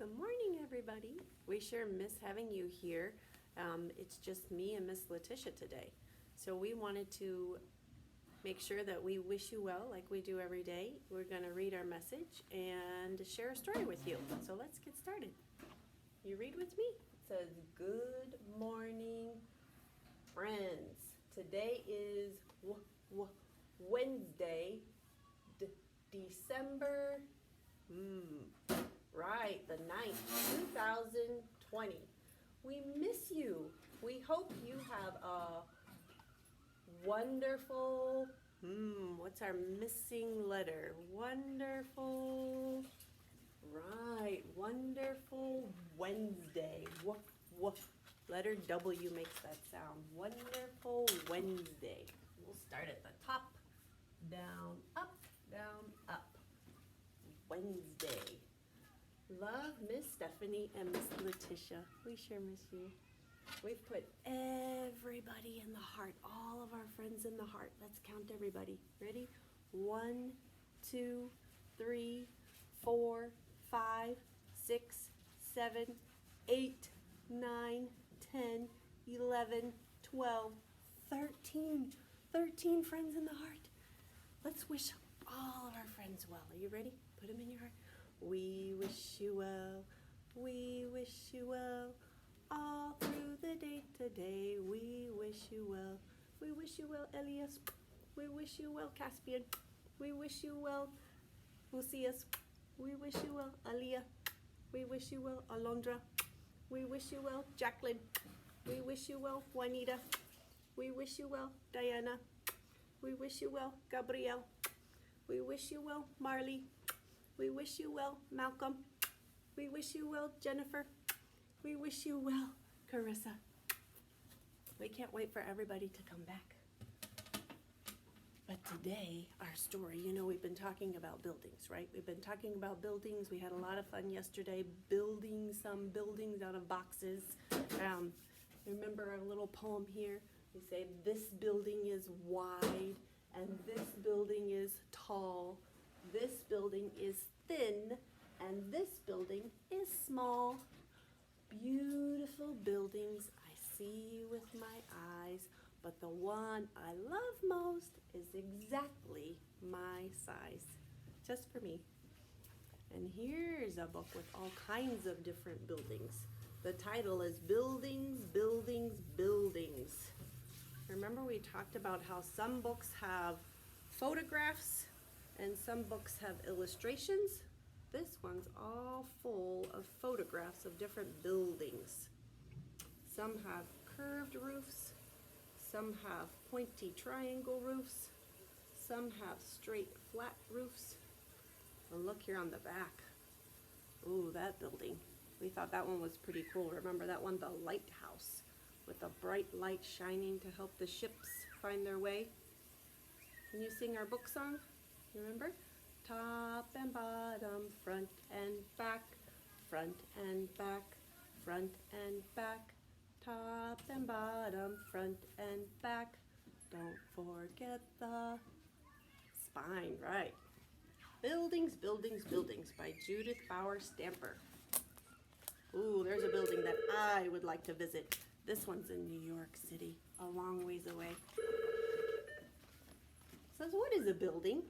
Good morning, everybody. We sure miss having you here. It's just me and Miss Letitia today. So we wanted to make sure that we wish you well like we do every day. We're going to read our message and share a story with you. So let's get started. You read with me? It says, "Good morning, friends. Today is Wednesday, December Right, the 9th, 2020. We miss you. We hope you have a wonderful, what's our missing letter? Wonderful, right, wonderful Wednesday. Letter W makes that sound. Wonderful Wednesday. We'll start at the top, down, up, Wednesday. Love, Miss Stephanie and Miss Letitia. We sure miss you. We've put everybody in the heart, all of our friends in the heart. Let's count everybody. Ready? 1, 2, 3, 4, 5, 6, 7, 8, 9, 10, 11, 12, 13. 13 friends in the heart. Let's wish all of our friends well. Are you ready? Put them in your heart. We wish you well, we wish you well, all through the day today. We wish you well, we wish you well, Elias. We wish you well, Caspian. We wish you well, Lucius. We wish you well, Aliyah. We wish you well, Alondra. We wish you well, Jacqueline. We wish you well, Juanita. We wish you well, Diana. We wish you well, Gabrielle. We wish you well, Marley. We wish you well, Malcolm. We wish you well, Jennifer. We wish you well, Carissa. We can't wait for everybody to come back. But today, our story, we've been talking about buildings, right? We've been talking about buildings. We had a lot of fun yesterday building some buildings out of boxes. Remember our little poem here? We say this building is wide and this building is tall. This building is thin, and this building is small. Beautiful buildings I see with my eyes, but the one I love most is exactly my size, just for me. And here's a book with all kinds of different buildings. The title is Buildings, Buildings, Buildings. Remember we talked about how some books have photographs and some books have illustrations. This one's all full of photographs of different buildings. Some have curved roofs, some have pointy triangle roofs, some have straight flat roofs. And look here on the back. Ooh, that building. We thought that one was pretty cool. Remember that one, the lighthouse, with a bright light shining to help the ships find their way? Can you sing our book song? Remember? Top and bottom, front and back, front and back, front and back, top and bottom, front and back. Don't forget the spine, right? Buildings, Buildings, Buildings by Judith Bauer Stamper. Ooh, there's a building that I would like to visit. This one's in New York City, a long ways away. It says, what is a building?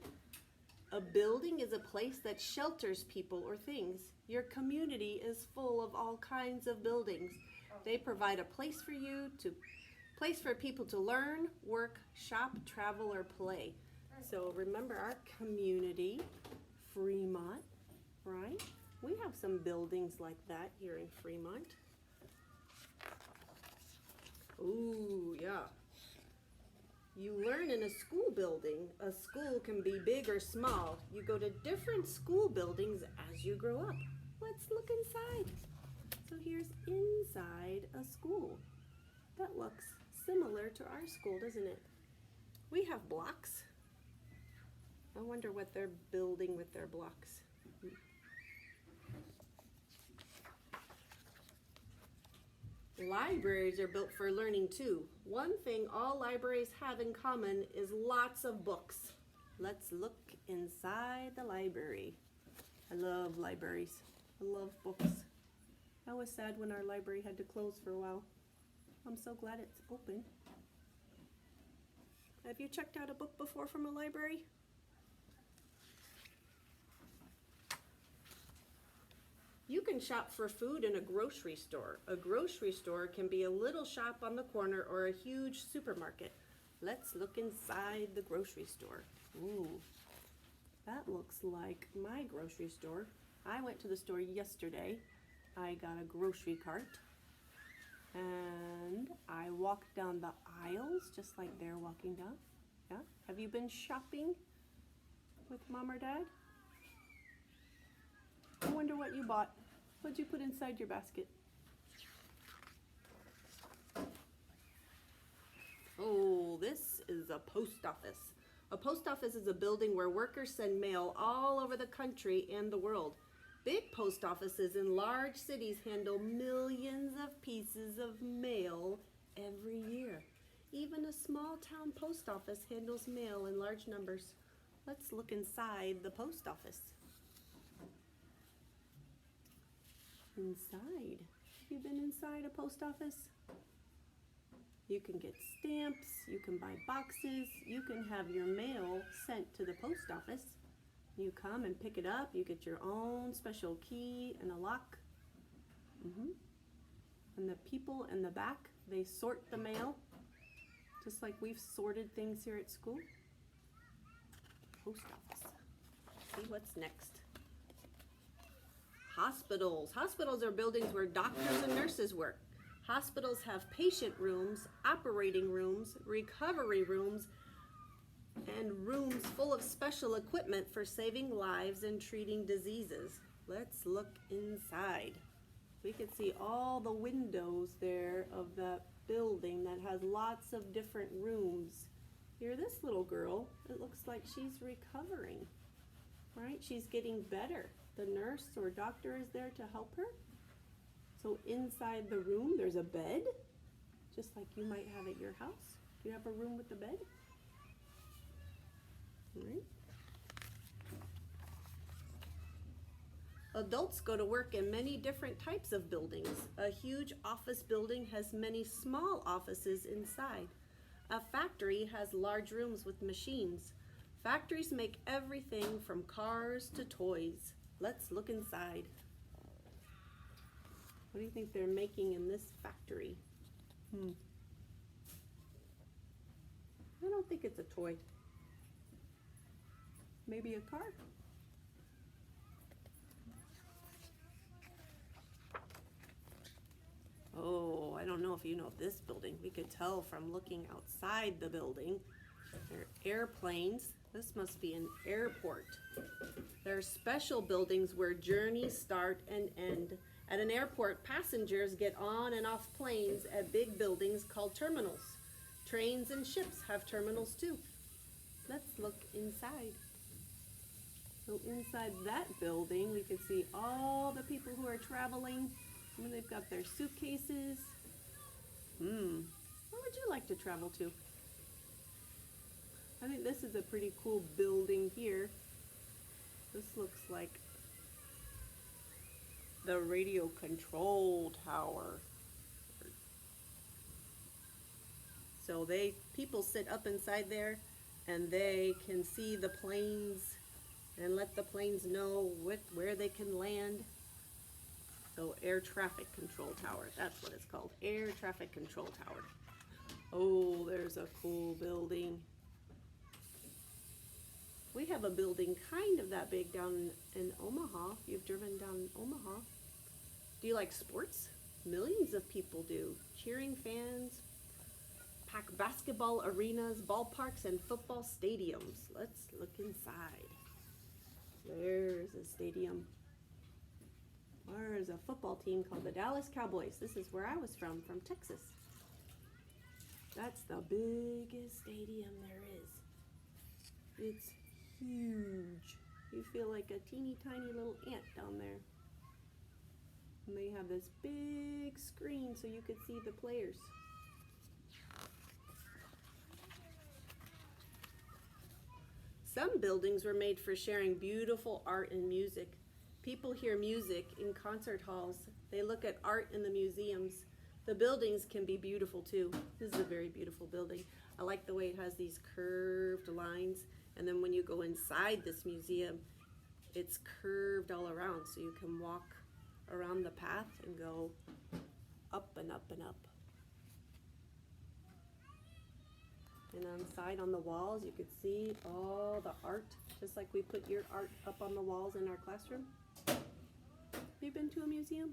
A building is a place that shelters people or things. Your community is full of all kinds of buildings. They provide a place for people to learn, work, shop, travel, or play. So remember our community, Fremont, right? We have some buildings like that here in Fremont. Ooh, yeah. You learn in a school building. A school can be big or small. You go to different school buildings as you grow up. Let's look inside. So here's inside a school. That looks similar to our school, doesn't it? We have blocks. I wonder what they're building with their blocks. Libraries are built for learning too. One thing all libraries have in common is lots of books. Let's look inside the library. I love libraries. I love books. I was sad when our library had to close for a while. I'm so glad it's open. Have you checked out a book before from a library? You can shop for food in a grocery store. A grocery store can be a little shop on the corner or a huge supermarket. Let's look inside the grocery store. Ooh, that looks like my grocery store. I went to the store yesterday. I got a grocery cart and I walked down the aisles just like they're walking down. Yeah? Have you been shopping with Mom or Dad? I wonder what you bought. What'd you put inside your basket? Oh, this is a post office. A post office is a building where workers send mail all over the country and the world. Big post offices in large cities handle millions of pieces of mail every year. Even a small town post office handles mail in large numbers. Let's look inside the post office. Inside. Have you been inside a post office? You can get stamps, you can buy boxes, you can have your mail sent to the post office. You come and pick it up, you get your own special key and a lock. And the people in the back, they sort the mail, just like we've sorted things here at school. Post office. See what's next. Hospitals. Hospitals are buildings where doctors and nurses work. Hospitals have patient rooms, operating rooms, recovery rooms, and rooms full of special equipment for saving lives and treating diseases. Let's look inside. We can see all the windows there of that building that has lots of different rooms. Here, this little girl, it looks like she's recovering, right? She's getting better. The nurse or doctor is there to help her. So inside the room, there's a bed, just like you might have at your house. Do you have a room with a bed? All right. Adults go to work in many different types of buildings. A huge office building has many small offices inside. A factory has large rooms with machines. Factories make everything from cars to toys. Let's look inside. What do you think they're making in this factory? I don't think it's a toy. Maybe a car? Oh, I don't know if you know this building. We could tell from looking outside the building. There are airplanes. This must be an airport. There are special buildings where journeys start and end. At an airport, passengers get on and off planes at big buildings called terminals. Trains and ships have terminals too. Let's look inside. So inside that building, we can see all the people who are traveling. I mean, they've got their suitcases. Where would you like to travel to? I think this is a pretty cool building here. This looks like the radio control tower. So people sit up inside there and they can see the planes and let the planes know where they can land. So air traffic control tower, that's what it's called, air traffic control tower. Oh, there's a cool building. We have a building kind of that big down in Omaha. You've driven down Omaha. Do you like sports? Millions of people do. Cheering fans, pack basketball arenas, ballparks, and football stadiums. Let's look inside. There's a stadium. There's a football team called the Dallas Cowboys. This is where I was from Texas. That's the biggest stadium there is. It's huge. You feel like a teeny tiny little ant down there. And they have this big screen so you could see the players. Some buildings were made for sharing beautiful art and music. People hear music in concert halls. They look at art in the museums. The buildings can be beautiful too. This is a very beautiful building. I like the way it has these curved lines. And then when you go inside this museum, it's curved all around. So you can walk around the path and go up and up and up. And on the side on the walls, you could see all the art, just like we put your art up on the walls in our classroom. Have you been to a museum?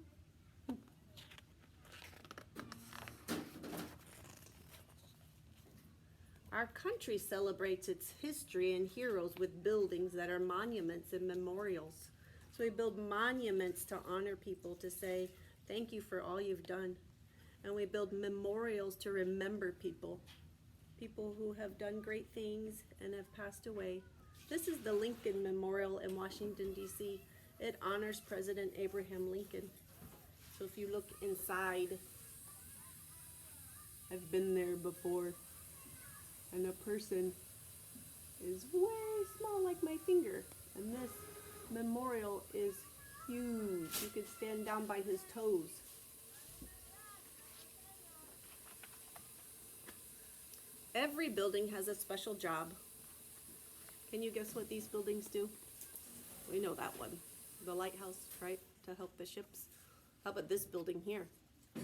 Our country celebrates its history and heroes with buildings that are monuments and memorials. So we build monuments to honor people, to say thank you for all you've done. And we build memorials to remember people. People who have done great things and have passed away. This is the Lincoln Memorial in Washington, D.C. It honors President Abraham Lincoln. So if you look inside, I've been there before, and a person is way small like my finger. And this memorial is huge. You could stand down by his toes. Every building has a special job. Can you guess what these buildings do? We know that one. The lighthouse, right? To help the ships. How about this building here?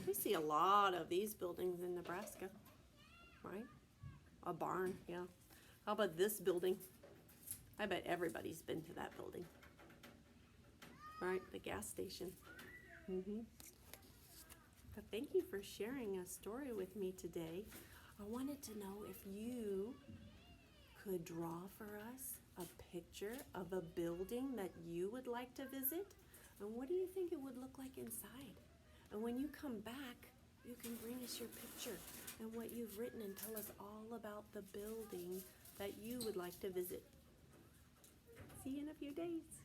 We see a lot of these buildings in Nebraska, right? A barn, yeah. How about this building? I bet everybody's been to that building. Right, the gas station. But thank you for sharing a story with me today. I wanted to know if you could draw for us a picture of a building that you would like to visit, and what do you think it would look like inside? And when you come back, you can bring us your picture and what you've written and tell us all about the building that you would like to visit. See you in a few days.